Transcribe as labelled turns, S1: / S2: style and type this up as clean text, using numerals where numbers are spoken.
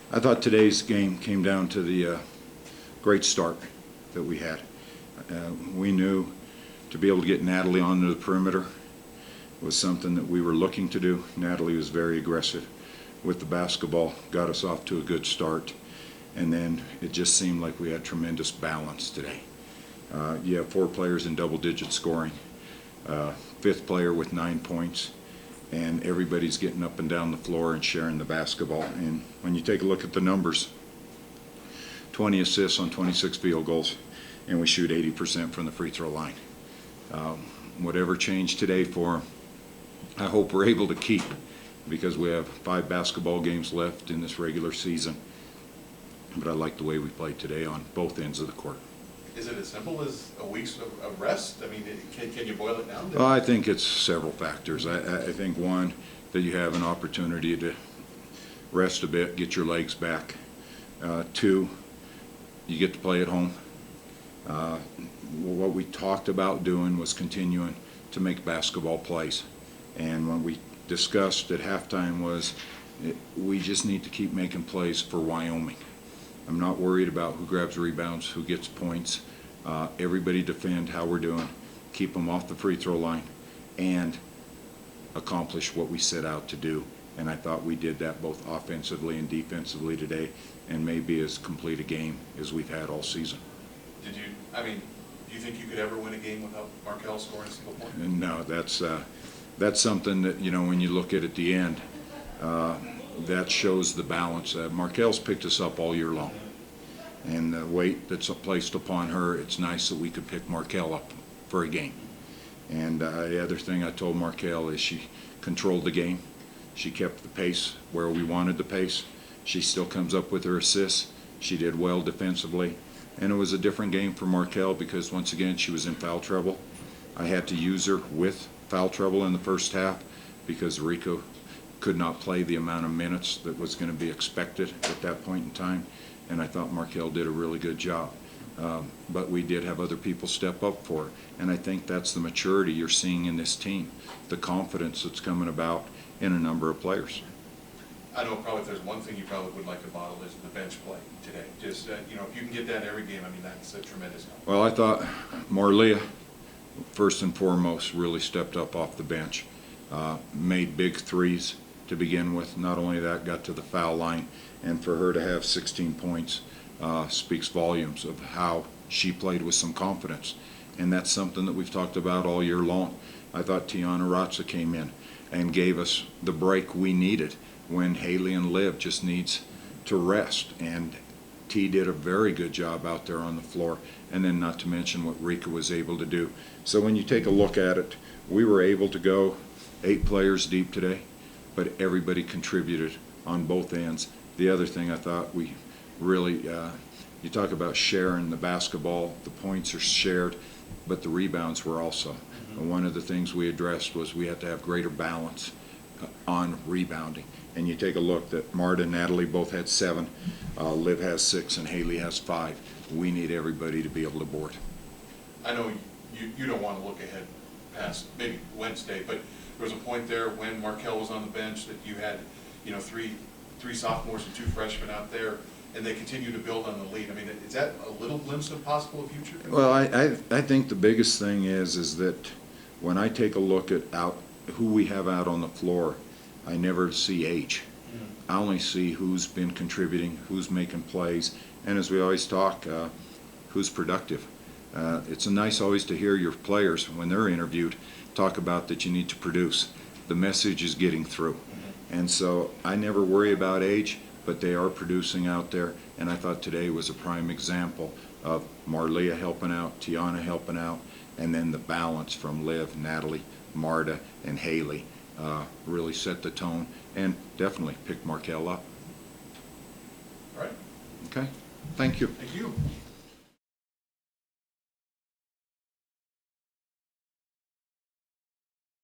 S1: I thought today's game came down to the great start that we had. We knew to be able to get Natalie onto the perimeter was something that we were looking to do. Natalie was very aggressive with the basketball, got us off to a good start, and then it just seemed like we had tremendous balance today. You have 4 players in double-digit scoring, 5th player with 9 points, and everybody's getting up and down the floor and sharing the basketball. And when you take a look at the numbers, 20 assists on 26 field goals, and we shoot 80% from the free throw line. Whatever changed today for them, I hope we're able to keep, because we have 5 basketball games left in this regular season. But I like the way we played today on both ends of the court.
S2: Is it as simple as a week's of rest? I mean, can you boil it down?
S1: Well, I think it's several factors. I think one, that you have an opportunity to rest a bit, get your legs back. 2, you get to play at home. What we talked about doing was continuing to make basketball plays. And when we discussed at halftime was we just need to keep making plays for Wyoming. I'm not worried about who grabs rebounds, who gets points. Everybody defend how we're doing, keep them off the free throw line, and accomplish what we set out to do. And I thought we did that both offensively and defensively today, and maybe as complete a game as we've had all season.
S2: Do you think you could ever win a game without Markel scoring a single point?
S1: No, that's something that, when you look at the end, that shows the balance. Markel's picked us up all year long, and the weight that's placed upon her, it's nice that we could pick Markel up for a game. And the other thing I told Markel is she controlled the game. She kept the pace where we wanted the pace. She still comes up with her assists. She did well defensively. And it was a different game for Markel because, once again, she was in foul trouble. I had to use her with foul trouble in the first half because Rico could not play the amount of minutes that was going to be expected at that point in time. And I thought Markel did a really good job. But we did have other people step up for her. And I think that's the maturity you're seeing in this team, the confidence that's coming about in a number of players.
S2: I know probably if there's one thing you probably would like to bottle is the bench play today. Just, if you can get that every game, that's a tremendous help.
S1: Well, I thought Marlia, first and foremost, really stepped up off the bench, made big threes to begin with. Not only that, got to the foul line, and for her to have 16 points speaks volumes of how she played with some confidence. And that's something that we've talked about all year long. I thought Tiana Ratza came in and gave us the break we needed when Haley and Liv just needs to rest. And T did a very good job out there on the floor, and then not to mention what Rika was able to do. So when you take a look at it, we were able to go 8 players deep today, but everybody contributed on both ends. The other thing I thought we really, you talk about sharing the basketball, the points are shared, but the rebounds were also. And one of the things we addressed was we had to have greater balance on rebounding. And you take a look that Marta and Natalie both had 7, Liv has 6, and Haley has 5. We need everybody to be able to board.
S2: I know you don't want to look ahead past maybe Wednesday, but there was a point there when Markel was on the bench that you had, 3 sophomores and 2 freshmen out there, and they continue to build on the lead. Is that a little glimpse of possible future?
S1: Well, I think the biggest thing is that when I take a look at who we have out on the floor, I never see age. I only see who's been contributing, who's making plays, and as we always talk, who's productive. It's nice always to hear your players, when they're interviewed, talk about that you need to produce. The message is getting through. And so I never worry about age, but they are producing out there, and I thought today was a prime example of Marlia helping out, Tiana helping out, and then the balance from Liv, Natalie, Marta, and Haley really set the tone and definitely picked Markel up.
S2: All right.
S1: Okay. Thank you.
S2: Thank you.